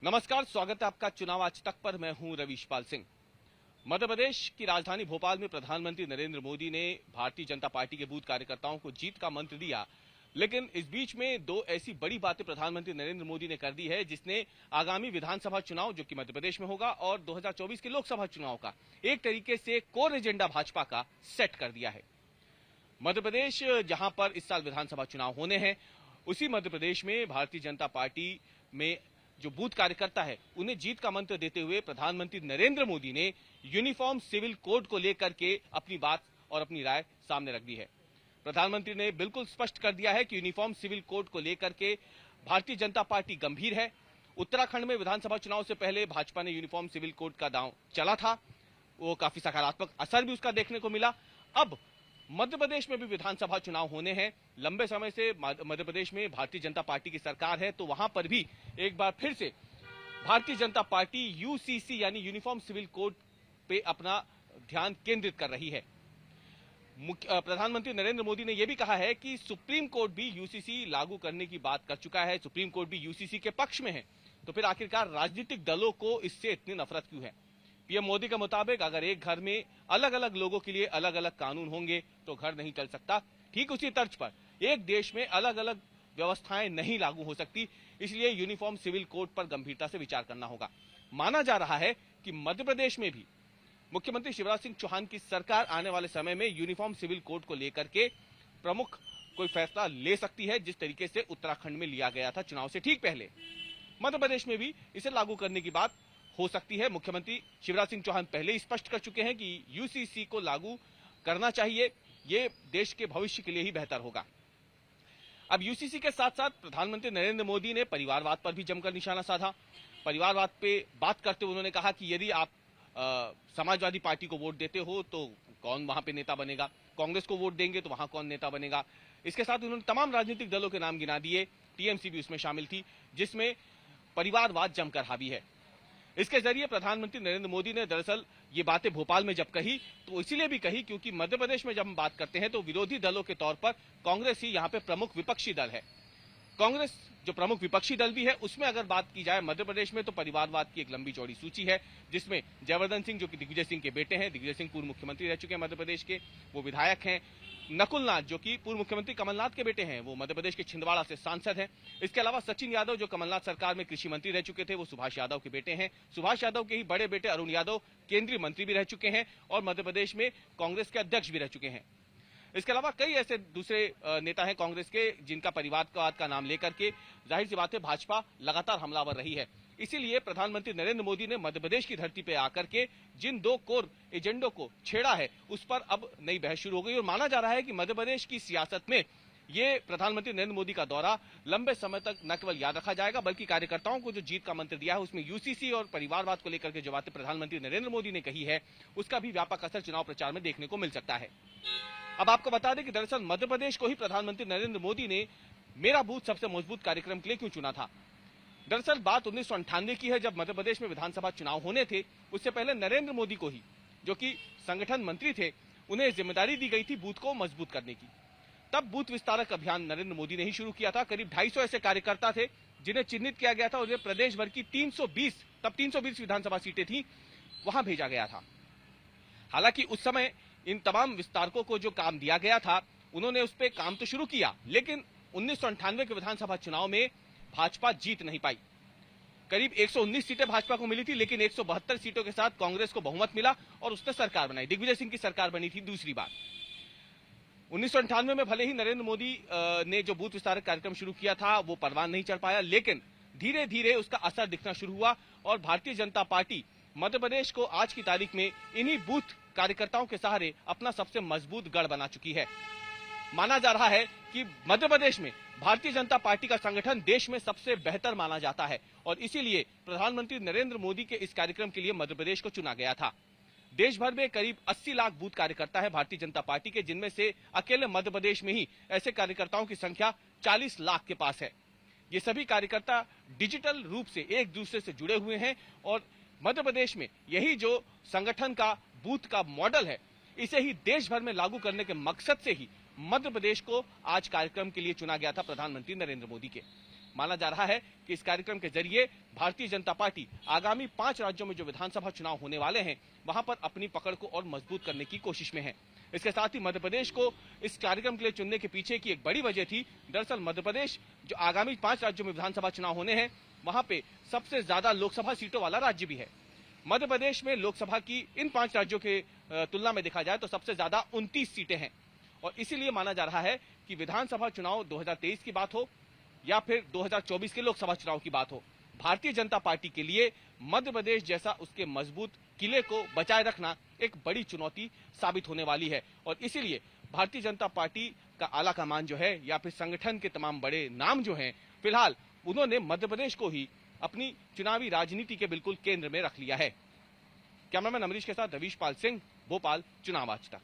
नमस्कार, स्वागत है आपका चुनाव आज तक पर। मैं हूं रविशपाल सिंह। मध्य प्रदेश की राजधानी भोपाल में प्रधानमंत्री नरेंद्र मोदी ने भारतीय जनता पार्टी के बूथ कार्यकर्ताओं को जीत का मंत्र दिया, लेकिन इस बीच में दो ऐसी बड़ी बातें प्रधानमंत्री नरेंद्र मोदी ने कर दी है जिसने आगामी विधानसभा चुनाव जो कि मध्य प्रदेश में होगा और 2024 के लोकसभा चुनाव का एक तरीके से कोर एजेंडा भाजपा का सेट कर दिया है। मध्य प्रदेश जहां पर इस साल विधानसभा चुनाव होने हैं, उसी मध्य प्रदेश में भारतीय जनता पार्टी में जो बूथ कार्यकर्ता है उन्हें जीत का मंत्र देते हुए प्रधानमंत्री नरेंद्र मोदी ने यूनिफॉर्म सिविल कोड को लेकर के अपनी बात और अपनी राय सामने रख दी है। प्रधानमंत्री ने बिल्कुल स्पष्ट कर दिया है कि यूनिफॉर्म सिविल कोड को लेकर के भारतीय जनता पार्टी गंभीर है। उत्तराखंड में विधानसभा चुनाव से पहले भाजपा ने यूनिफॉर्म सिविल कोड का दांव चला था, वो काफी सकारात्मक असर भी उसका देखने को मिला। अब मध्य प्रदेश में भी विधानसभा चुनाव होने हैं। लंबे समय से मध्य प्रदेश में भारतीय जनता पार्टी की सरकार है, तो वहां पर भी एक बार फिर से भारतीय जनता पार्टी यूसीसी यानी यूनिफॉर्म सिविल कोड पे अपना ध्यान केंद्रित कर रही है। प्रधानमंत्री नरेंद्र मोदी ने यह भी कहा है कि सुप्रीम कोर्ट भी यूसीसी लागू करने की बात कर चुका है, सुप्रीम कोर्ट भी यूसीसी के पक्ष में है। तो फिर आखिरकार राजनीतिक दलों को इससे इतनी नफरत क्यों है? पीएम मोदी के मुताबिक अगर एक घर में अलग अलग लोगों के लिए अलग अलग कानून होंगे तो घर नहीं चल सकता। ठीक उसी तर्ज पर एक देश में अलग अलग व्यवस्थाएं नहीं लागू हो सकती, इसलिए यूनिफॉर्म सिविल कोड पर गंभीरता से विचार करना होगा। माना जा रहा है कि मध्य प्रदेश में भी मुख्यमंत्री शिवराज सिंह चौहान की सरकार आने वाले समय में यूनिफॉर्म सिविल कोड को लेकर के प्रमुख कोई फैसला ले सकती है, जिस तरीके से उत्तराखंड में लिया गया था चुनाव से ठीक पहले। मध्य प्रदेश में भी इसे लागू करने की बात हो सकती है। मुख्यमंत्री शिवराज सिंह चौहान पहले ही स्पष्ट कर चुके हैं कि यूसीसी को लागू करना चाहिए, ये देश के भविष्य के लिए ही बेहतर होगा। अब यूसीसी के साथ साथ प्रधानमंत्री नरेंद्र मोदी ने परिवारवाद पर भी जमकर निशाना साधा। परिवारवाद पे बात करते हुए उन्होंने कहा कि यदि आप समाजवादी पार्टी को वोट देते हो तो कौन वहां पे नेता बनेगा, कांग्रेस को वोट देंगे तो वहां कौन नेता बनेगा। इसके साथ उन्होंने तमाम राजनीतिक दलों के नाम गिना दिए, टीएमसी भी उसमें शामिल थी, जिसमें परिवारवाद जमकर हावी है। इसके जरिए प्रधानमंत्री नरेंद्र मोदी ने दरअसल ये बातें भोपाल में जब कही तो इसीलिए भी कही क्योंकि मध्य प्रदेश में जब हम बात करते हैं तो विरोधी दलों के तौर पर कांग्रेस ही यहाँ पे प्रमुख विपक्षी दल है। कांग्रेस जो प्रमुख विपक्षी दल भी है, उसमें अगर बात की जाए मध्य प्रदेश में तो परिवारवाद की एक लंबी चौड़ी सूची है, जिसमें जयवर्धन सिंह जो कि दिग्विजय सिंह के बेटे हैं, दिग्विजय सिंह पूर्व मुख्यमंत्री रह चुके हैं मध्य प्रदेश के, वो विधायक हैं। नकुल नाथ जो कि पूर्व मुख्यमंत्री कमलनाथ के बेटे हैं, वो मध्य प्रदेश के छिंदवाड़ा से सांसद हैं। इसके अलावा सचिन यादव जो कमलनाथ सरकार में कृषि मंत्री रह चुके थे, वो सुभाष यादव के बेटे हैं। सुभाष यादव के ही बड़े बेटे अरुण यादव केंद्रीय मंत्री भी रह चुके हैं और मध्य प्रदेश में कांग्रेस के अध्यक्ष भी रह चुके हैं। इसके अलावा कई ऐसे दूसरे नेता हैं कांग्रेस के जिनका परिवारवाद का नाम लेकर के जाहिर सी बात है भाजपा लगातार हमलावर रही है। इसीलिए प्रधानमंत्री नरेंद्र मोदी ने मध्य प्रदेश की धरती पर आकर के जिन दो कोर एजेंडों को छेड़ा है उस पर अब नई बहस शुरू हो गई और माना जा रहा है कि मध्य प्रदेश की सियासत में ये प्रधानमंत्री नरेंद्र मोदी का दौरा लंबे समय तक न केवल याद रखा जाएगा बल्कि कार्यकर्ताओं को जो जीत का मंत्र दिया है उसमें यूसीसी और परिवारवाद को लेकर के जो बातें प्रधानमंत्री नरेंद्र मोदी ने कही है उसका भी व्यापक असर चुनाव प्रचार में देखने को मिल सकता है। अब आपको बता दें कि दरअसल मध्य प्रदेश को ही प्रधानमंत्री नरेंद्र मोदी ने मेरा बूथ सबसे मजबूत कार्यक्रम के लिए क्यों चुना था। दरअसल बात 1998 की है, जब मध्य प्रदेश में विधानसभा चुनाव होने थे। उससे पहले नरेंद्र मोदी को ही, जो कि संगठन मंत्री थे, उन्हें जिम्मेदारी दी गई थी बूथ को मजबूत करने की। तब बूथ विस्तारक अभियान नरेंद्र मोदी ने ही शुरू किया था। करीब 250 ऐसे कार्यकर्ता थे जिन्हें चिन्हित किया गया था, उन्हें प्रदेश भर की 320 विधानसभा सीटें थी, वहां भेजा गया था। हालांकि उस समय इन तमाम विस्तारकों को जो काम दिया गया था उन्होंने उस पर काम तो शुरू किया, लेकिन 1998 के विधानसभा चुनाव में भाजपा जीत नहीं पाई। करीब 119 सीटें भाजपा को मिली थी, लेकिन 172 सीटों के साथ कांग्रेस को बहुमत मिला और उसने सरकार बनाई। दिग्विजय सिंह की सरकार बनी थी दूसरी बार। 1998 में भले ही नरेंद्र मोदी ने जो बूथ विस्तारक कार्यक्रम शुरू किया था वो परवान नहीं चढ़ पाया, लेकिन धीरे धीरे उसका असर दिखना शुरू हुआ और भारतीय जनता पार्टी मध्य प्रदेश को आज की तारीख में इन्हीं बूथ कार्यकर्ताओं के सहारे अपना सबसे मजबूत गढ़ बना चुकी है। माना जा रहा है कि मध्य प्रदेश में भारतीय जनता पार्टी का संगठन देश में सबसे बेहतर माना जाता है और इसीलिए प्रधानमंत्री नरेंद्र मोदी के इस कार्यक्रम के लिए मध्य प्रदेश को चुना गया था। देश भर में करीब 80 लाख बूथ कार्यकर्ता है भारतीय जनता पार्टी के, जिनमें से अकेले मध्य प्रदेश में ही ऐसे कार्यकर्ताओं की संख्या 40 लाख के पास है। ये सभी कार्यकर्ता डिजिटल रूप से एक दूसरे से जुड़े हुए हैं और मध्य प्रदेश में यही जो संगठन का बूथ का मॉडल है, इसे ही देश भर में लागू करने के मकसद से ही मध्य प्रदेश को आज कार्यक्रम के लिए चुना गया था प्रधानमंत्री नरेंद्र मोदी के। माना जा रहा है कि इस कार्यक्रम के जरिए भारतीय जनता पार्टी आगामी 5 राज्यों में जो विधानसभा चुनाव होने वाले हैं वहां पर अपनी पकड़ को और मजबूत करने की कोशिश में है। इसके साथ ही मध्य प्रदेश को इस कार्यक्रम के लिए चुनने के पीछे की एक बड़ी वजह थी। दरअसल मध्य प्रदेश जो आगामी 5 राज्यों में विधानसभा चुनाव होने हैं वहां पे सबसे ज्यादा लोकसभा सीटों वाला राज्य भी है। मध्य प्रदेश में लोकसभा की इन 5 राज्यों के तुलना में देखा जाए तो सबसे ज्यादा 29 सीटें हैं और इसीलिए माना जा रहा है कि विधानसभा चुनाव 2023 की बात हो या फिर 2024 के लोकसभा चुनाव की बात हो, भारतीय जनता पार्टी के लिए मध्य प्रदेश जैसा उसके मजबूत किले को बचाए रखना एक बड़ी चुनौती साबित होने वाली है। और इसीलिए भारतीय जनता पार्टी का आला कमान जो है या फिर संगठन के तमाम बड़े नाम जो हैं, फिलहाल उन्होंने मध्य प्रदेश को ही अपनी चुनावी राजनीति के बिल्कुल केंद्र में रख लिया है। कैमरामैन अमरीश के साथ रवीश पाल सिंह, भोपाल, चुनाव आज तक।